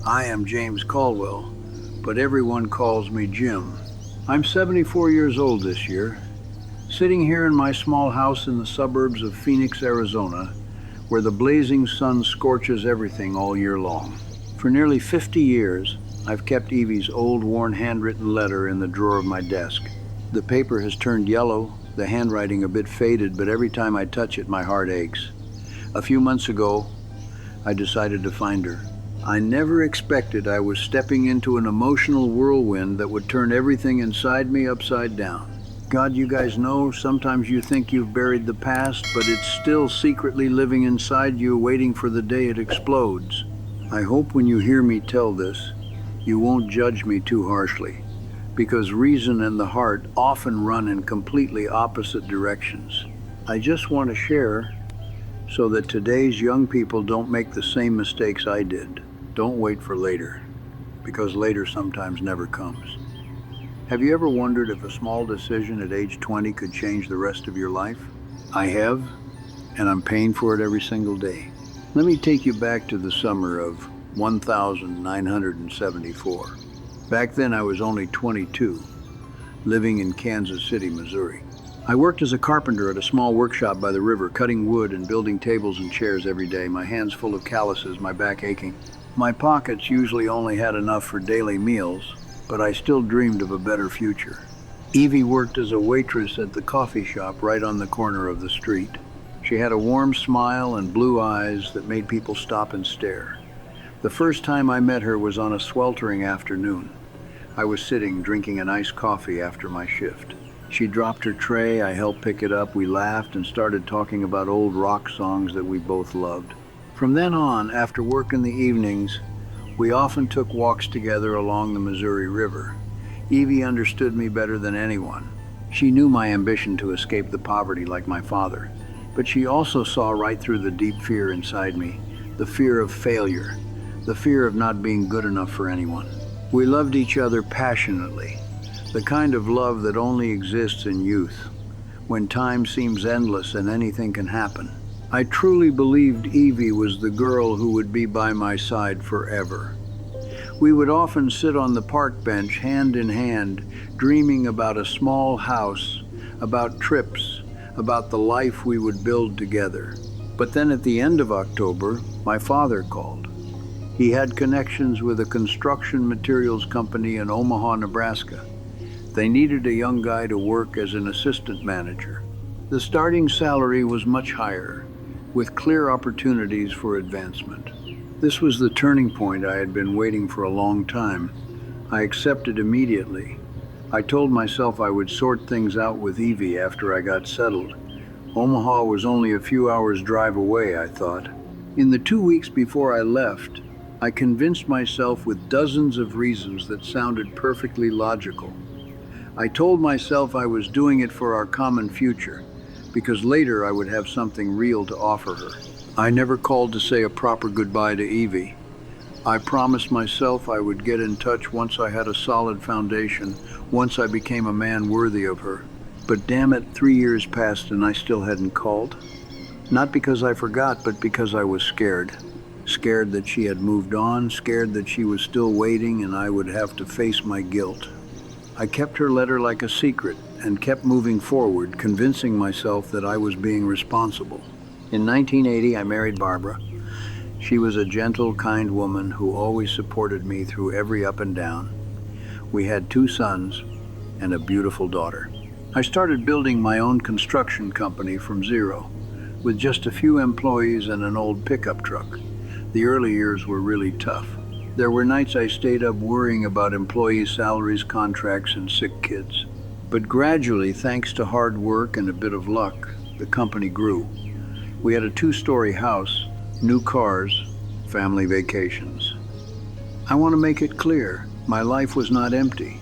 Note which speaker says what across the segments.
Speaker 1: I am James Caldwell, but everyone calls me Jim. I'm 74 years old this year, sitting here in my small house in the suburbs of Phoenix, Arizona, where the blazing sun scorches everything all year long. For nearly 50 years, I've kept Evie's old, worn handwritten letter in the drawer of my desk. The paper has turned yellow, the handwriting a bit faded, but every time I touch it, my heart aches. A few months ago, I decided to find her. I never expected I was stepping into an emotional whirlwind that would turn everything inside me upside down. God, you guys know, sometimes you think you've buried the past, but it's still secretly living inside you, waiting for the day it explodes. I hope when you hear me tell this, you won't judge me too harshly, because reason and the heart often run in completely opposite directions. I just want to share so that today's young people don't make the same mistakes I did. Don't wait for later, because later sometimes never comes. Have you ever wondered if a small decision at age 20 could change the rest of your life? I have, and I'm paying for it every single day. Let me take you back to the summer of 1974. Back then I was only 22, living in Kansas City, Missouri. I worked as a carpenter at a small workshop by the river, cutting wood and building tables and chairs every day, my hands full of calluses, my back aching. My pockets usually only had enough for daily meals, but I still dreamed of a better future. Evie worked as a waitress at the coffee shop right on the corner of the street. She had a warm smile and blue eyes that made people stop and stare. The first time I met her was on a sweltering afternoon. I was sitting drinking an iced coffee after my shift. She dropped her tray, I helped pick it up, we laughed and started talking about old rock songs that we both loved. From then on, after work in the evenings, we often took walks together along the Missouri River. Evie understood me better than anyone. She knew my ambition to escape the poverty like my father, but she also saw right through the deep fear inside me, the fear of failure, the fear of not being good enough for anyone. We loved each other passionately, the kind of love that only exists in youth, when time seems endless and anything can happen. I truly believed Evie was the girl who would be by my side forever. We would often sit on the park bench hand in hand, dreaming about a small house, about trips, about the life we would build together. But then at the end of October, my father called. He had connections with a construction materials company in Omaha, Nebraska. They needed a young guy to work as an assistant manager. The starting salary was much higher, with clear opportunities for advancement. This was the turning point I had been waiting for a long time. I accepted immediately. I told myself I would sort things out with Evie after I got settled. Omaha was only a few hours' drive away, I thought. In the 2 weeks before I left, I convinced myself with dozens of reasons that sounded perfectly logical. I told myself I was doing it for our common future, because later I would have something real to offer her. I never called to say a proper goodbye to Evie. I promised myself I would get in touch once I had a solid foundation, once I became a man worthy of her. But damn it, 3 years passed and I still hadn't called. Not because I forgot, but because I was scared. Scared that she had moved on, scared that she was still waiting and I would have to face my guilt. I kept her letter like a secret and kept moving forward, convincing myself that I was being responsible. In 1980, I married Barbara. She was a gentle, kind woman who always supported me through every up and down. We had 2 sons and a beautiful daughter. I started building my own construction company from zero, with just a few employees and an old pickup truck. The early years were really tough. There were nights I stayed up worrying about employee salaries, contracts, and sick kids. But gradually, thanks to hard work and a bit of luck, the company grew. We had a 2-story house, new cars, family vacations. I want to make it clear, my life was not empty.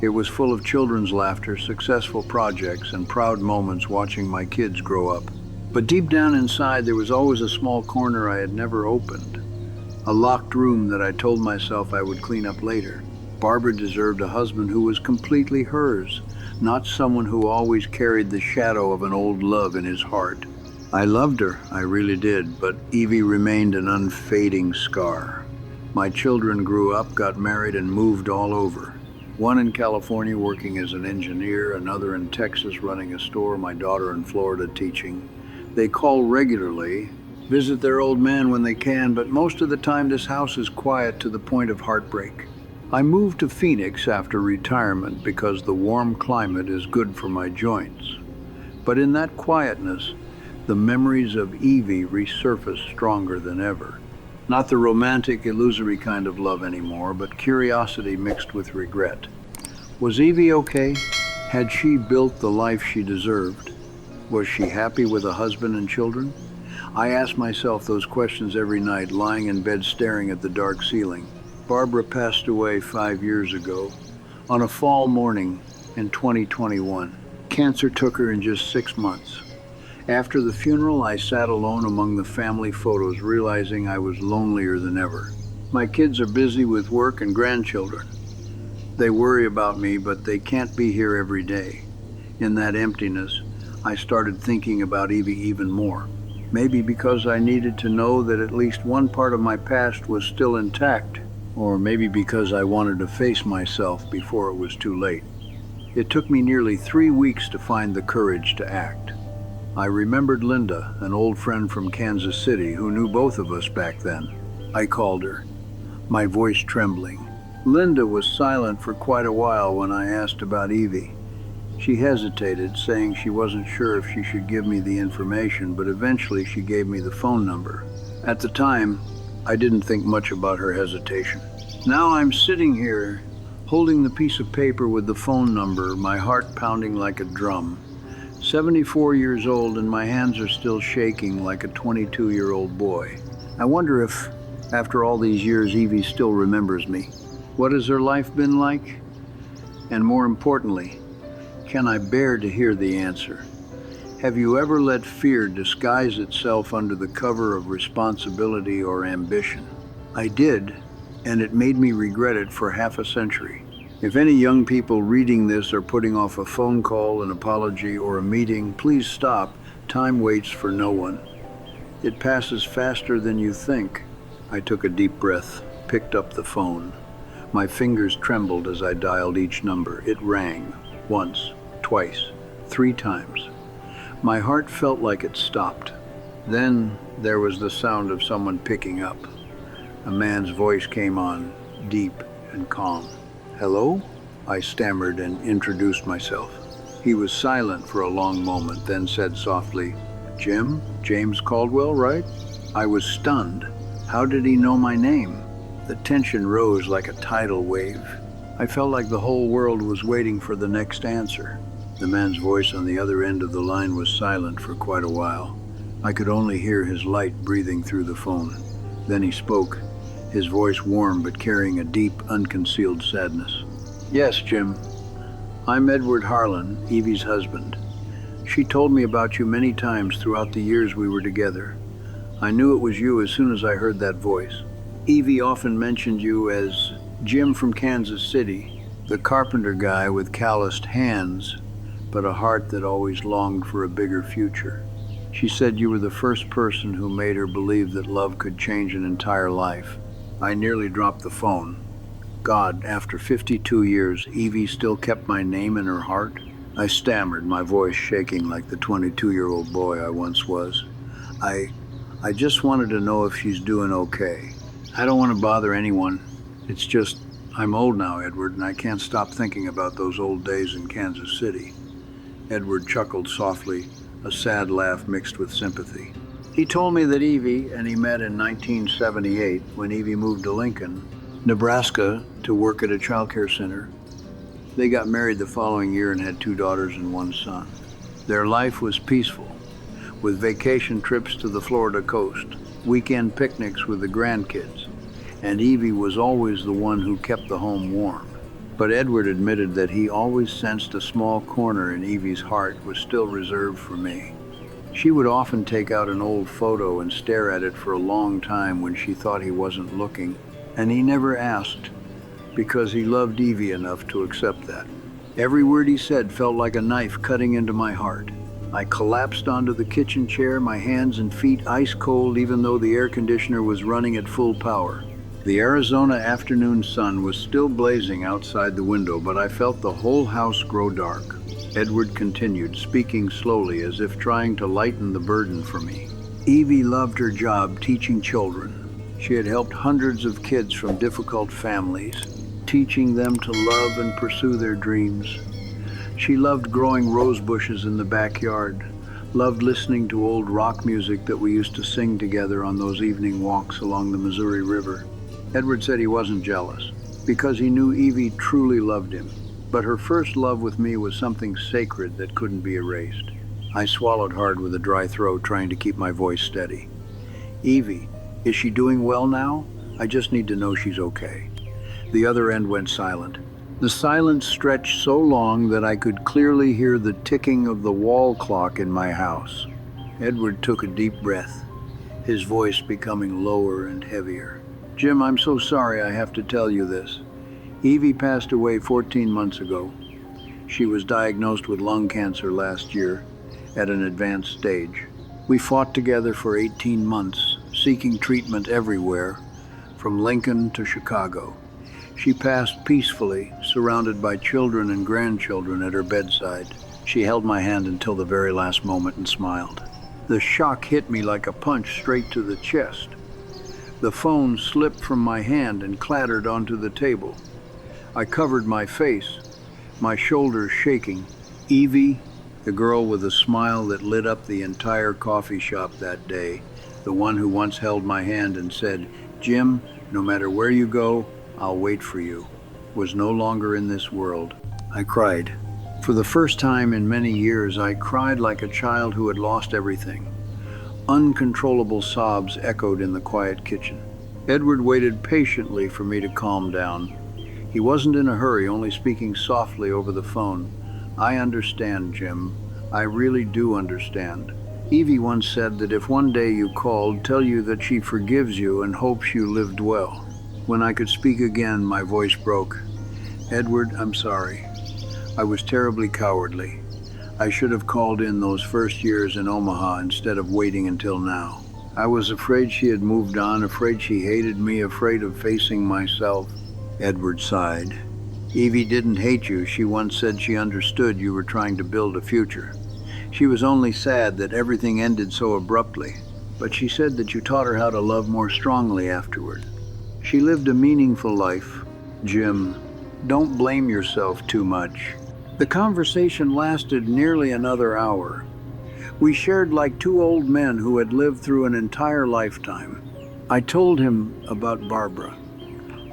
Speaker 1: It was full of children's laughter, successful projects, and proud moments watching my kids grow up. But deep down inside, there was always a small corner I had never opened. A locked room that I told myself I would clean up later. Barbara deserved a husband who was completely hers, not someone who always carried the shadow of an old love in his heart. I loved her, I really did, but Evie remained an unfading scar. My children grew up, got married, and moved all over. One in California working as an engineer, another in Texas running a store, my daughter in Florida teaching. They call regularly, visit their old man when they can, but most of the time this house is quiet to the point of heartbreak. I moved to Phoenix after retirement because the warm climate is good for my joints. But in that quietness, the memories of Evie resurface stronger than ever. Not the romantic, illusory kind of love anymore, but curiosity mixed with regret. Was Evie okay? Had she built the life she deserved? Was she happy with a husband and children? I ask myself those questions every night, lying in bed staring at the dark ceiling. Barbara passed away 5 years ago, on a fall morning in 2021. Cancer took her in just 6 months. After the funeral, I sat alone among the family photos, realizing I was lonelier than ever. My kids are busy with work and grandchildren. They worry about me, but they can't be here every day. In that emptiness, I started thinking about Evie even more. Maybe because I needed to know that at least one part of my past was still intact, or maybe because I wanted to face myself before it was too late. It took me nearly 3 weeks to find the courage to act. I remembered Linda, an old friend from Kansas City who knew both of us back then. I called her, my voice trembling. Linda was silent for quite a while when I asked about Evie. She hesitated, saying she wasn't sure if she should give me the information, but eventually she gave me the phone number. At the time, I didn't think much about her hesitation. Now I'm sitting here, holding the piece of paper with the phone number, my heart pounding like a drum. 74 years old and my hands are still shaking like a 22-year-old boy. I wonder if, after all these years, Evie still remembers me. What has her life been like? And more importantly, can I bear to hear the answer? Have you ever let fear disguise itself under the cover of responsibility or ambition? I did, and it made me regret it for half a century. If any young people reading this are putting off a phone call, an apology, or a meeting, please stop. Time waits for no one. It passes faster than you think. I took a deep breath, picked up the phone. My fingers trembled as I dialed each number. It rang, once, twice, 3 times. My heart felt like it stopped. Then there was the sound of someone picking up. A man's voice came on, deep and calm. "Hello?" I stammered and introduced myself. He was silent for a long moment, then said softly, "Jim? James Caldwell, right?" I was stunned. How did he know my name? The tension rose like a tidal wave. I felt like the whole world was waiting for the next answer. The man's voice on the other end of the line was silent for quite a while. I could only hear his light breathing through the phone. Then he spoke, his voice warm but carrying a deep, unconcealed sadness. "Yes, Jim. I'm Edward Harlan, Evie's husband. She told me about you many times throughout the years we were together. I knew it was you as soon as I heard that voice. Evie often mentioned you as Jim from Kansas City, the carpenter guy with calloused hands, but a heart that always longed for a bigger future. She said you were the first person who made her believe that love could change an entire life." I nearly dropped the phone. God, after 52 years, Evie still kept my name in her heart? I stammered, my voice shaking like the 22-year-old boy I once was. I just wanted to know if she's doing okay. I don't want to bother anyone. It's just, I'm old now, Edward, and I can't stop thinking about those old days in Kansas City. Edward chuckled softly, a sad laugh mixed with sympathy. He told me that Evie and he met in 1978 when Evie moved to Lincoln, Nebraska, to work at a child care center. They got married the following year and had 2 daughters and 1 son. Their life was peaceful, with vacation trips to the Florida coast, weekend picnics with the grandkids, and Evie was always the one who kept the home warm. But Edward admitted that he always sensed a small corner in Evie's heart was still reserved for me. She would often take out an old photo and stare at it for a long time when she thought he wasn't looking, and he never asked, because he loved Evie enough to accept that. Every word he said felt like a knife cutting into my heart. I collapsed onto the kitchen chair, my hands and feet ice cold even though the air conditioner was running at full power. The Arizona afternoon sun was still blazing outside the window, but I felt the whole house grow dark. Edward continued, speaking slowly as if trying to lighten the burden for me. Evie loved her job teaching children. She had helped hundreds of kids from difficult families, teaching them to love and pursue their dreams. She loved growing rose bushes in the backyard, loved listening to old rock music that we used to sing together on those evening walks along the Missouri River. Edward said he wasn't jealous, because he knew Evie truly loved him. But her first love with me was something sacred that couldn't be erased. I swallowed hard with a dry throat, trying to keep my voice steady. Evie, is she doing well now? I just need to know she's okay. The other end went silent. The silence stretched so long that I could clearly hear the ticking of the wall clock in my house. Edward took a deep breath, his voice becoming lower and heavier. Jim, I'm so sorry I have to tell you this. Evie passed away 14 months ago. She was diagnosed with lung cancer last year at an advanced stage. We fought together for 18 months, seeking treatment everywhere, from Lincoln to Chicago. She passed peacefully, surrounded by children and grandchildren at her bedside. She held my hand until the very last moment and smiled. The shock hit me like a punch straight to the chest. The phone slipped from my hand and clattered onto the table. I covered my face, my shoulders shaking. Evie, the girl with a smile that lit up the entire coffee shop that day, the one who once held my hand and said, Jim, no matter where you go, I'll wait for you, was no longer in this world. I cried. For the first time in many years, I cried like a child who had lost everything. Uncontrollable sobs echoed in the quiet kitchen. Edward waited patiently for me to calm down. He wasn't in a hurry, only speaking softly over the phone. I understand, Jim. I really do understand. Evie once said that if one day you called, tell you that she forgives you and hopes you lived well. When I could speak again, my voice broke. Edward, I'm sorry. I was terribly cowardly. I should have called in those first years in Omaha instead of waiting until now. I was afraid she had moved on, afraid she hated me, afraid of facing myself. Edward sighed. Evie didn't hate you. She once said she understood you were trying to build a future. She was only sad that everything ended so abruptly, but she said that you taught her how to love more strongly afterward. She lived a meaningful life. Jim, don't blame yourself too much. The conversation lasted nearly another hour. We shared like two old men who had lived through an entire lifetime. I told him about Barbara,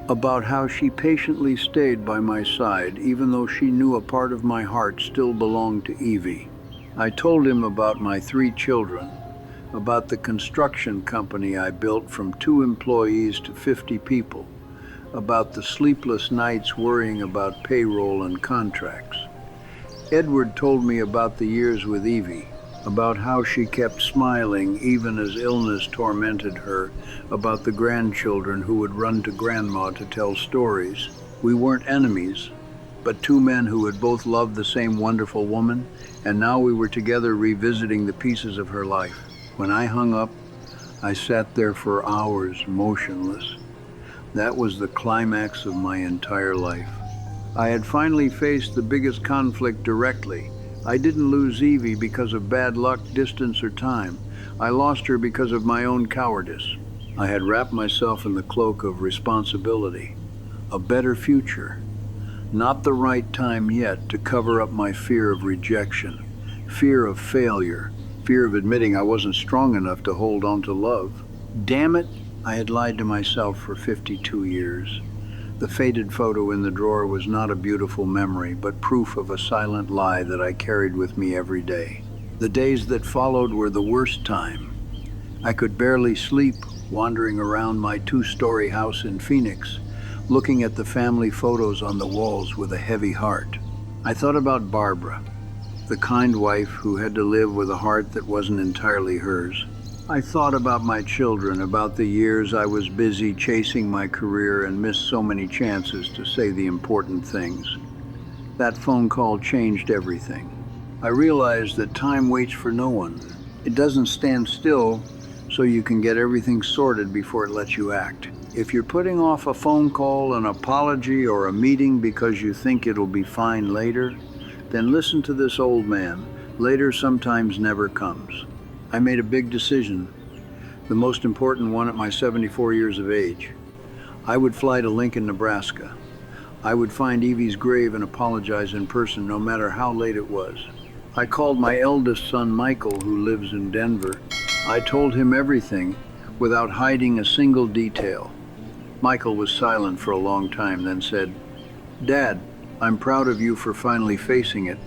Speaker 1: about how she patiently stayed by my side even though she knew a part of my heart still belonged to Evie. I told him about my 3 children, about the construction company I built from 2 employees to 50 people, about the sleepless nights worrying about payroll and contracts. Edward told me about the years with Evie, about how she kept smiling even as illness tormented her, about the grandchildren who would run to Grandma to tell stories. We weren't enemies, but 2 men who had both loved the same wonderful woman, and now we were together revisiting the pieces of her life. When I hung up, I sat there for hours, motionless. That was the climax of my entire life. I had finally faced the biggest conflict directly. I didn't lose Evie because of bad luck, distance, or time. I lost her because of my own cowardice. I had wrapped myself in the cloak of responsibility, a better future. Not the right time yet to cover up my fear of rejection, fear of failure, fear of admitting I wasn't strong enough to hold on to love. Damn it, I had lied to myself for 52 years. The faded photo in the drawer was not a beautiful memory, but proof of a silent lie that I carried with me every day. The days that followed were the worst time. I could barely sleep, wandering around my 2-story house in Phoenix, looking at the family photos on the walls with a heavy heart. I thought about Barbara, the kind wife who had to live with a heart that wasn't entirely hers. I thought about my children, about the years I was busy chasing my career and missed so many chances to say the important things. That phone call changed everything. I realized that time waits for no one. It doesn't stand still so you can get everything sorted before it lets you act. If you're putting off a phone call, an apology, or a meeting because you think it'll be fine later, then listen to this old man. Later sometimes never comes. I made a big decision, the most important one at my 74 years of age. I would fly to Lincoln, Nebraska. I would find Evie's grave and apologize in person, no matter how late it was. I called my eldest son, Michael, who lives in Denver. I told him everything without hiding a single detail. Michael was silent for a long time, then said, "Dad, I'm proud of you for finally facing it.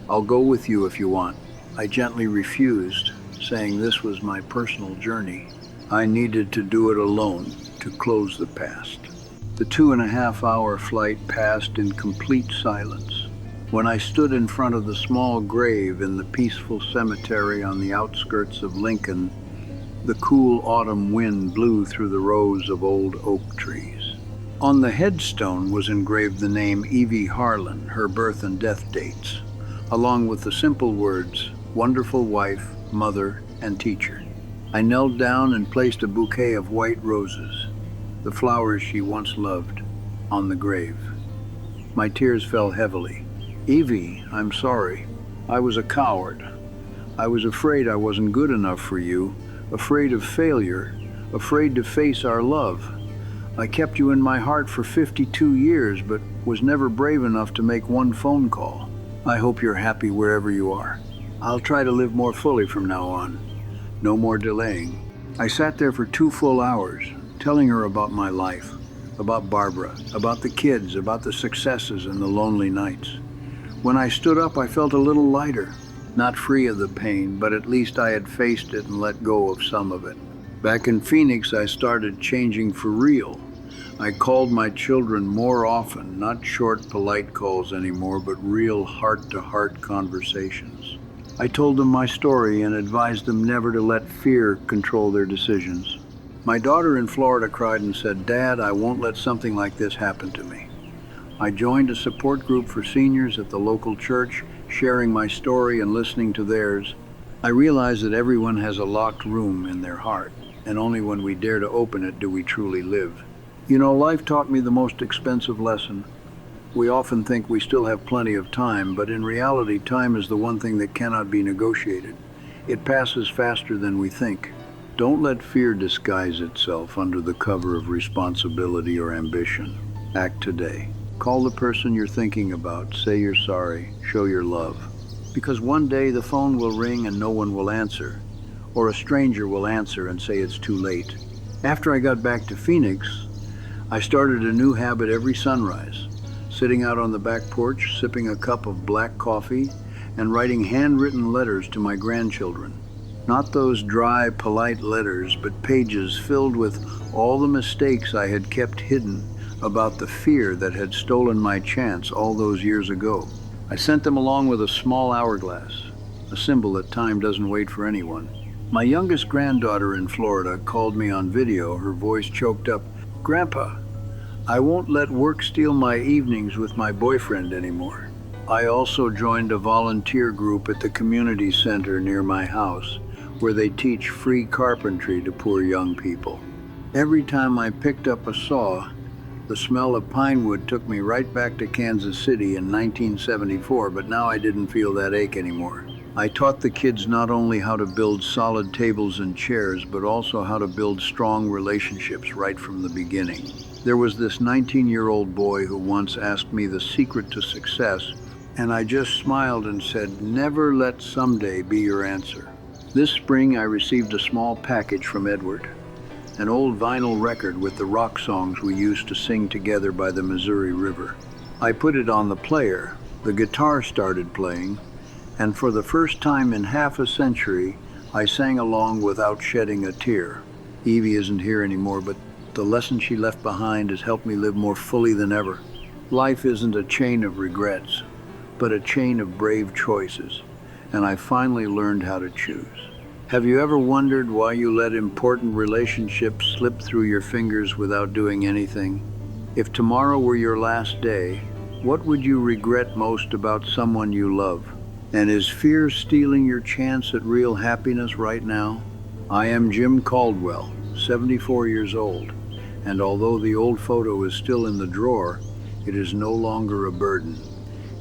Speaker 1: I'll go with you if you want." I gently refused, saying this was my personal journey. I needed to do it alone to close the past. The 2.5-hour flight passed in complete silence. When I stood in front of the small grave in the peaceful cemetery on the outskirts of Lincoln, the cool autumn wind blew through the rows of old oak trees. On the headstone was engraved the name Evie Harlan, her birth and death dates, along with the simple words, "Wonderful wife, mother, and teacher." I knelt down and placed a bouquet of white roses, the flowers she once loved, on the grave. My tears fell heavily. "Evie, I'm sorry. I was a coward. I was afraid I wasn't good enough for you, afraid of failure, afraid to face our love. I kept you in my heart for 52 years, but was never brave enough to make one phone call. I hope you're happy wherever you are. I'll try to live more fully from now on. No more delaying." I sat there for 2 full hours, telling her about my life, about Barbara, about the kids, about the successes and the lonely nights. When I stood up, I felt a little lighter. Not free of the pain, but at least I had faced it and let go of some of it. Back in Phoenix, I started changing for real. I called my children more often, not short, polite calls anymore, but real heart-to-heart conversations. I told them my story and advised them never to let fear control their decisions. My daughter in Florida cried and said, "Dad, I won't let something like this happen to me." I joined a support group for seniors at the local church, sharing my story and listening to theirs. I realized that everyone has a locked room in their heart, and only when we dare to open it do we truly live. You know, life taught me the most expensive lesson. We often think we still have plenty of time, but in reality, time is the one thing that cannot be negotiated. It passes faster than we think. Don't let fear disguise itself under the cover of responsibility or ambition. Act today. Call the person you're thinking about, say you're sorry, show your love. Because one day the phone will ring and no one will answer, or a stranger will answer and say it's too late. After I got back to Phoenix, I started a new habit every sunrise, sitting out on the back porch, sipping a cup of black coffee, and writing handwritten letters to my grandchildren. Not those dry, polite letters, but pages filled with all the mistakes I had kept hidden about the fear that had stolen my chance all those years ago. I sent them along with a small hourglass, a symbol that time doesn't wait for anyone. My youngest granddaughter in Florida called me on video, her voice choked up. "Grandpa, I won't let work steal my evenings with my boyfriend anymore." I also joined a volunteer group at the community center near my house, where they teach free carpentry to poor young people. Every time I picked up a saw, the smell of pine wood took me right back to Kansas City in 1974, but now I didn't feel that ache anymore. I taught the kids not only how to build solid tables and chairs, but also how to build strong relationships right from the beginning. There was this 19-year-old boy who once asked me the secret to success, and I just smiled and said, "Never let someday be your answer." This spring, I received a small package from Edward, an old vinyl record with the rock songs we used to sing together by the Missouri River. I put it on the player, the guitar started playing, and for the first time in half a century, I sang along without shedding a tear. Evie isn't here anymore, but the lesson she left behind has helped me live more fully than ever. Life isn't a chain of regrets, but a chain of brave choices, and I finally learned how to choose. Have you ever wondered why you let important relationships slip through your fingers without doing anything? If tomorrow were your last day, what would you regret most about someone you love? And is fear stealing your chance at real happiness right now? I am Jim Caldwell, 74 years old, And although the old photo is still in the drawer, it is no longer a burden.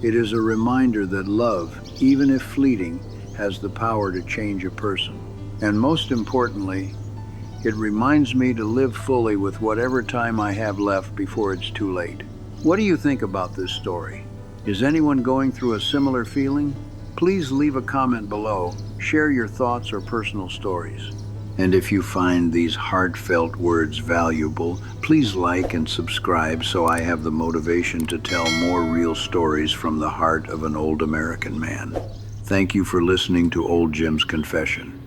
Speaker 1: It is a reminder that love, even if fleeting, has the power to change a person. And most importantly, it reminds me to live fully with whatever time I have left before it's too late. What do you think about this story? Is anyone going through a similar feeling? Please leave a comment below, share your thoughts or personal stories. And if you find these heartfelt words valuable, please like and subscribe so I have the motivation to tell more real stories from the heart of an old American man. Thank you for listening to Old Jim's Confession.